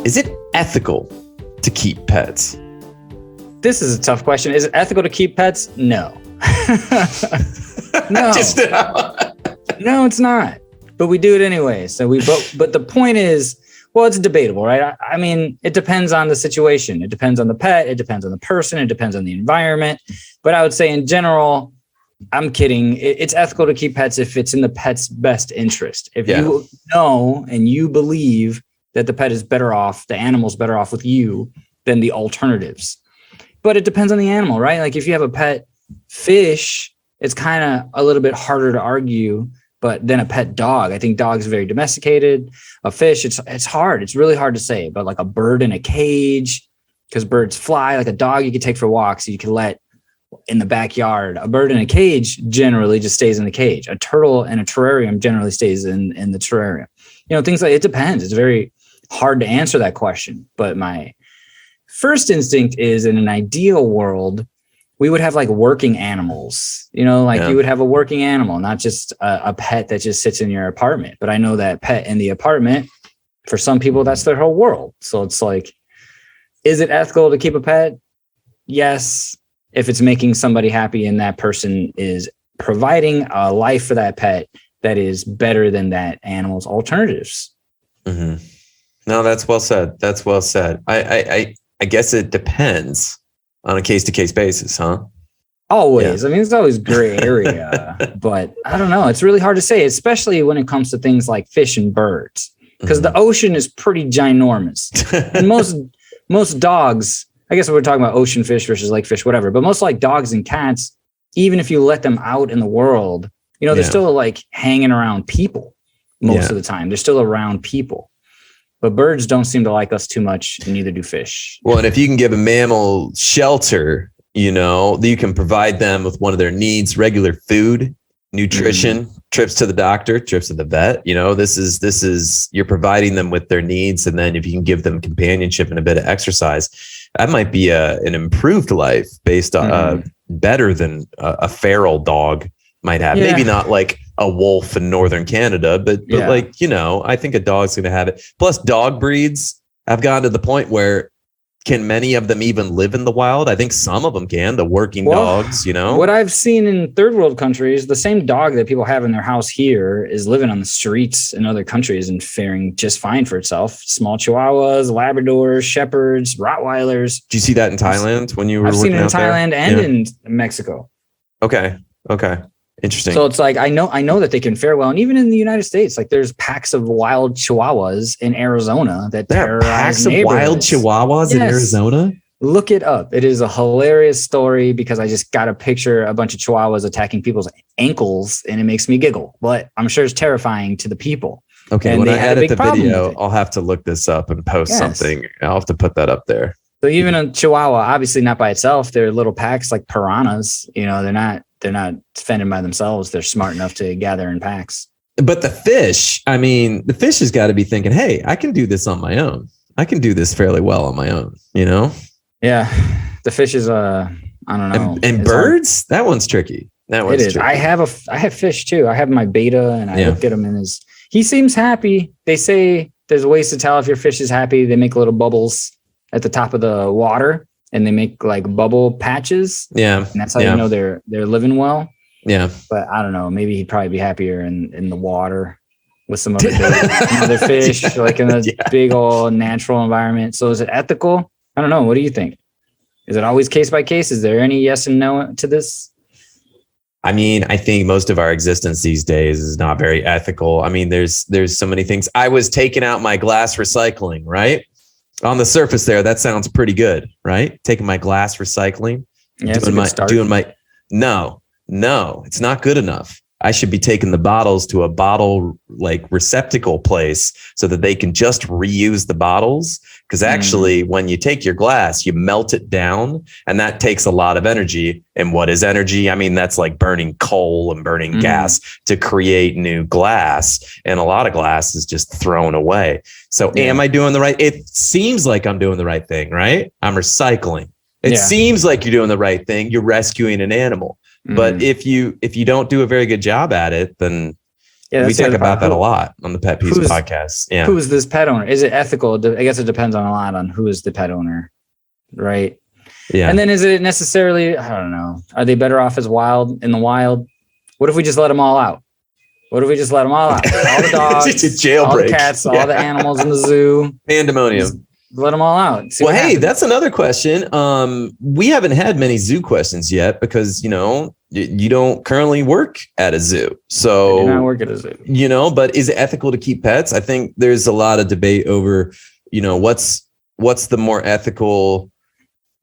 Is it ethical to keep pets? This is a tough question. Is it ethical to keep pets? No. No. No, it's not. But we do it anyway. So but the point is, well, it's debatable, right? I mean, it depends on the situation. It depends on the pet. It depends on the person. It depends on the environment. But I would say in general, I'm kidding. It's ethical to keep pets if it's in the pet's best interest. If you know and you believe that the pet is better off, the animal's better off with you than the alternatives. But it depends on the animal, right? Like if you have a pet fish, it's kind of a little bit harder to argue, but then a pet dog, I think dogs are very domesticated. A fish, it's hard. It's really hard to say, but like a bird in a cage, because birds fly, like a dog you could take for walks, you could let in the backyard. A bird in a cage generally just stays in the cage. A turtle in a terrarium generally stays in the terrarium. You know, things like, it depends. It's very hard to answer that question. But my first instinct is, in an ideal world, we would have like working animals, you know, like you would have a working animal, not just a pet that just sits in your apartment. But I know that pet in the apartment, for some people, that's their whole world. So it's like, is it ethical to keep a pet? Yes. If it's making somebody happy and that person is providing a life for that pet that is better than that animal's alternatives. Mm-hmm. No, that's well said. That's well said. I guess it depends on a case-to-case basis, huh? Always. Yeah. I mean, it's always gray area, but I don't know. It's really hard to say, especially when it comes to things like fish and birds, because the ocean is pretty ginormous. And most dogs, I guess we're talking about ocean fish versus lake fish, whatever, but most like dogs and cats, even if you let them out in the world, you know, they're still like hanging around people most of the time. They're still around people. But birds don't seem to like us too much, and neither do fish. Well, and if you can give a mammal shelter, you know, you can provide them with one of their needs, regular food, nutrition, trips to the doctor, trips to the vet. You know, this is you're providing them with their needs. And then if you can give them companionship and a bit of exercise, that might be an improved life based on better than a feral dog might have. Yeah. Maybe not like a wolf in northern Canada, but like, you know, I think a dog's going to have it. Plus, dog breeds have gotten to the point where, can many of them even live in the wild? I think some of them can, the working dogs, you know. What I've seen in third world countries, the same dog that people have in their house here is living on the streets in other countries and faring just fine for itself. Small Chihuahuas, Labradors, Shepherds, Rottweilers. Did you see that in Thailand when you were I've seen it in Thailand and in Mexico. Okay. Interesting. So it's like, I know that they can fare well. And even in the United States, like there's packs of wild Chihuahuas in Arizona that terrorize packs of wild Chihuahuas in Arizona. Look it up. It is a hilarious story because I just got a picture, a bunch of Chihuahuas attacking people's ankles, and it makes me giggle, but I'm sure it's terrifying to the people. Okay. And when I edit the video, I'll have to look this up and post something. I'll have to put that up there. So even a Chihuahua, obviously not by itself, they're little packs like piranhas. You know, they're not fending by themselves. They're smart enough to gather in packs. But the fish has got to be thinking, hey, I can do this on my own. I can do this fairly well on my own, you know? Yeah. The fish is, I don't know. And birds, that one's tricky. That one's tricky. I have fish too. I have my beta and I look at him and he seems happy. They say there's ways to tell if your fish is happy. They make little bubbles at the top of the water. And they make like bubble patches. Yeah. And that's how you know they're living well. Yeah. But I don't know. Maybe he'd probably be happier in the water with some other fish, like in a big old natural environment. So is it ethical? I don't know. What do you think? Is it always case by case? Is there any yes and no to this? I mean, I think most of our existence these days is not very ethical. I mean, there's so many things. I was taking out my glass recycling, right? On the surface there, that sounds pretty good, right? Taking my glass recycling, no, it's not good enough. I should be taking the bottles to a bottle like receptacle place so that they can just reuse the bottles. Because actually, when you take your glass, you melt it down, and that takes a lot of energy. And what is energy? I mean, that's like burning coal and burning gas to create new glass. And a lot of glass is just thrown away. So am I doing the right? It seems like I'm doing the right thing, right? I'm recycling. It seems like you're doing the right thing. You're rescuing an animal. But if you don't do a very good job at it, then Yeah, we talk about that a lot on the Pet Peeves podcast. Yeah. Who's this pet owner? Is it ethical? I guess it depends on a lot on who is the pet owner, right? Yeah. And then is it necessarily, I don't know, are they better off in the wild? What if we just let them all out? All the dogs, all the cats, all the animals in the zoo. Pandemonium. Let them all out. Well, hey, that's another question. We haven't had many zoo questions yet because, you don't currently work at a zoo. So I do not work at a zoo. But is it ethical to keep pets? I think there's a lot of debate over, what's the more ethical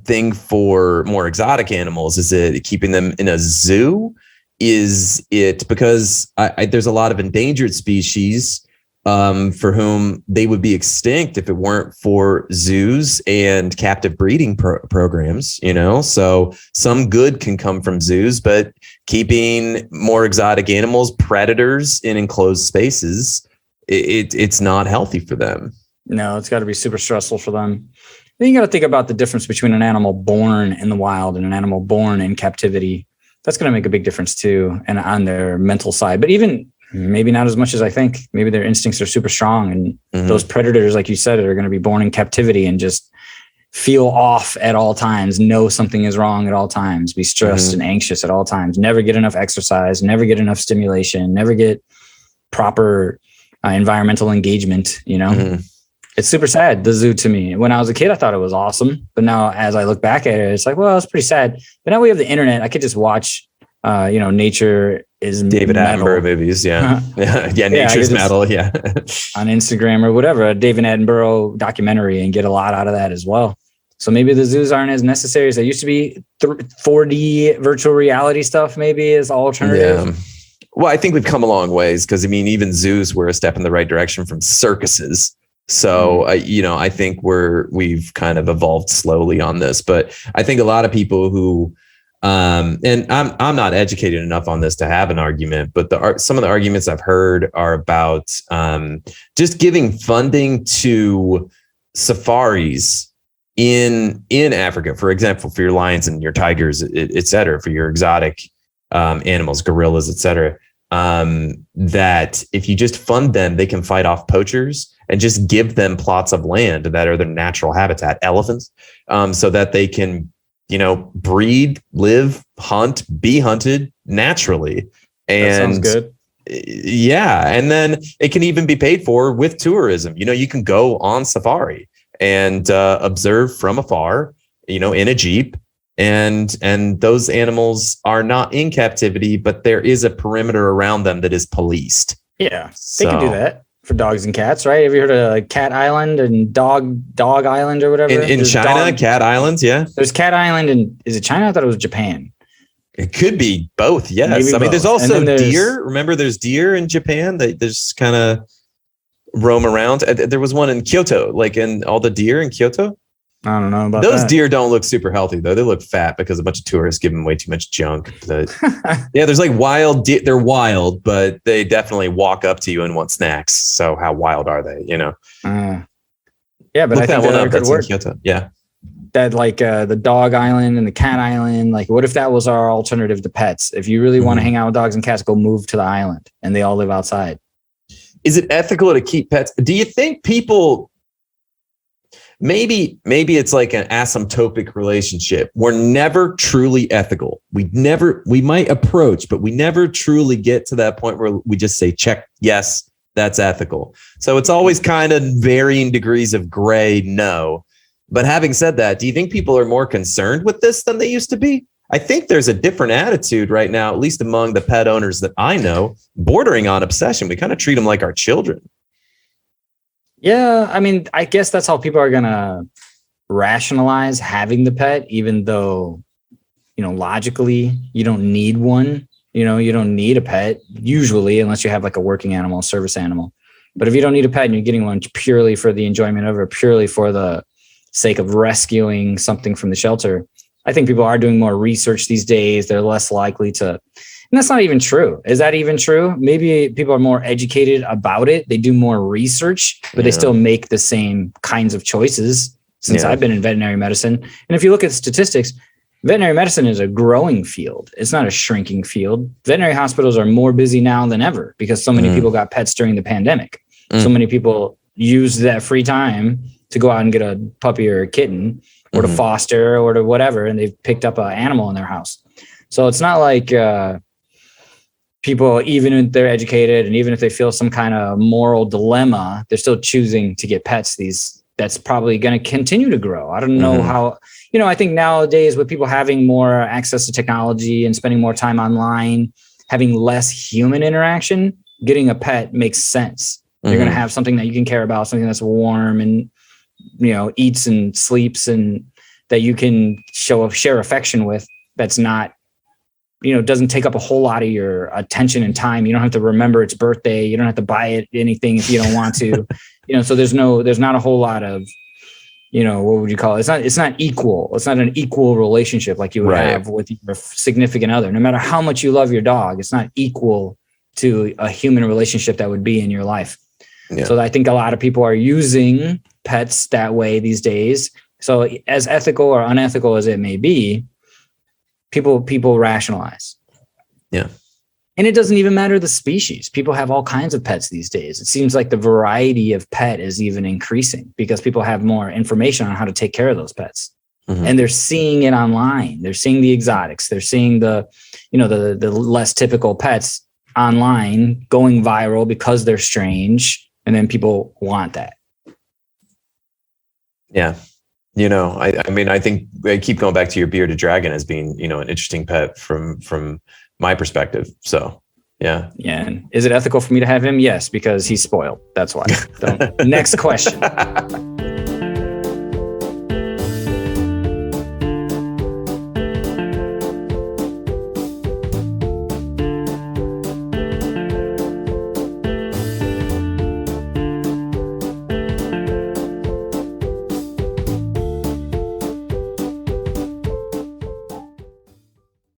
thing for more exotic animals? Is it keeping them in a zoo? Is it because there's a lot of endangered species for whom they would be extinct if it weren't for zoos and captive breeding programs, so some good can come from zoos, but keeping more exotic animals, predators in enclosed spaces, it's not healthy for them. No, it's got to be super stressful for them. Then you got to think about the difference between an animal born in the wild and an animal born in captivity. That's going to make a big difference too, and on their mental side, but even maybe not as much as I think. Maybe their instincts are super strong, and those predators, like you said, are going to be born in captivity and just feel off at all times, know something is wrong at all times, be stressed and anxious at all times, never get enough exercise, never get enough stimulation, never get proper environmental engagement. It's super sad, the zoo, to me. When I was a kid, I thought it was awesome, but now as I look back at it, it's like, well, it's pretty sad. But now we have the internet. I could just watch nature is David Attenborough movies. Yeah. Nature's metal. Yeah. On Instagram or whatever, a David Attenborough documentary, and get a lot out of that as well. So maybe the zoos aren't as necessary as they used to be. 4D virtual reality stuff maybe is alternative. Yeah. Well, I think we've come a long ways because even zoos were a step in the right direction from circuses. So, I think we've kind of evolved slowly on this, but I think a lot of people who, and I'm not educated enough on this to have an argument, but some of the arguments I've heard are about just giving funding to safaris in Africa, for example, for your lions and your tigers, et cetera, for your exotic animals, gorillas, et cetera, that if you just fund them, they can fight off poachers and just give them plots of land that are their natural habitat, elephants, so that they can breed, live, hunt, be hunted naturally. And that sounds good. Yeah. And then it can even be paid for with tourism. You can go on safari and observe from afar, in a Jeep. And those animals are not in captivity, but there is a perimeter around them that is policed. Yeah, they can do that for dogs and cats, right? Have you heard of Cat Island and Dog Island or whatever? In China, Cat Islands, yeah. There's Cat Island, and is it China? I thought it was Japan. It could be both, yes. Maybe both. There's also deer. Remember, there's deer in Japan that just kind of roam around. There was one in Kyoto, like in all the deer in Kyoto. I don't know about those deer don't look super healthy though. They look fat because a bunch of tourists give them way too much junk. Yeah, there's like wild deer. They're wild, but they definitely walk up to you and want snacks. So how wild are they? Yeah, but look I think that could work. Yeah, that like the Dog Island and the Cat Island. Like, what if that was our alternative to pets? If you really want to hang out with dogs and cats, go move to the island, and they all live outside. Is it ethical to keep pets? Do you think people? Maybe it's like an asymptotic relationship. We're never truly ethical. We might approach, but we never truly get to that point where we just say, check, yes, that's ethical. So it's always kind of varying degrees of gray, no. But having said that, do you think people are more concerned with this than they used to be? I think there's a different attitude right now, at least among the pet owners that I know, bordering on obsession. We kind of treat them like our children. Yeah, I mean, I guess that's how people are going to rationalize having the pet, even though, logically, you don't need one. You don't need a pet, usually, unless you have like a working animal, a service animal. But if you don't need a pet and you're getting one purely for the enjoyment of it, purely for the sake of rescuing something from the shelter, I think people are doing more research these days. They're less likely to. And that's not even true. Is that even true? Maybe people are more educated about it. They do more research, but they still make the same kinds of choices since I've been in veterinary medicine. And if you look at statistics, veterinary medicine is a growing field. It's not a shrinking field. Veterinary hospitals are more busy now than ever because so many people got pets during the pandemic. So many people used that free time to go out and get a puppy or a kitten or to foster or to whatever, and they've picked up an animal in their house. So it's not like people, even if they're educated and even if they feel some kind of moral dilemma, they're still choosing to get pets. That's probably going to continue to grow. I don't know how, I think nowadays with people having more access to technology and spending more time online, having less human interaction, getting a pet makes sense. You're going to have something that you can care about, something that's warm and, eats and sleeps and that you can share affection with. That's not, doesn't take up a whole lot of your attention and time. You don't have to remember its birthday. You don't have to buy it anything if you don't want to, so there's not a whole lot of, what would you call it? It's not equal. It's not an equal relationship like you would have with your significant other. No matter how much you love your dog, it's not equal to a human relationship that would be in your life. Yeah. So I think a lot of people are using pets that way these days. So as ethical or unethical as it may be, people rationalize. Yeah. And it doesn't even matter the species. People have all kinds of pets these days. It seems like the variety of pet is even increasing because people have more information on how to take care of those pets. And they're seeing it online. They're seeing the exotics. They're seeing the less typical pets online going viral because they're strange. And then people want that. Yeah. I think I keep going back to your bearded dragon as being, an interesting pet from my perspective. So, yeah. Yeah. And is it ethical for me to have him? Yes, because he's spoiled. That's why. So, next question.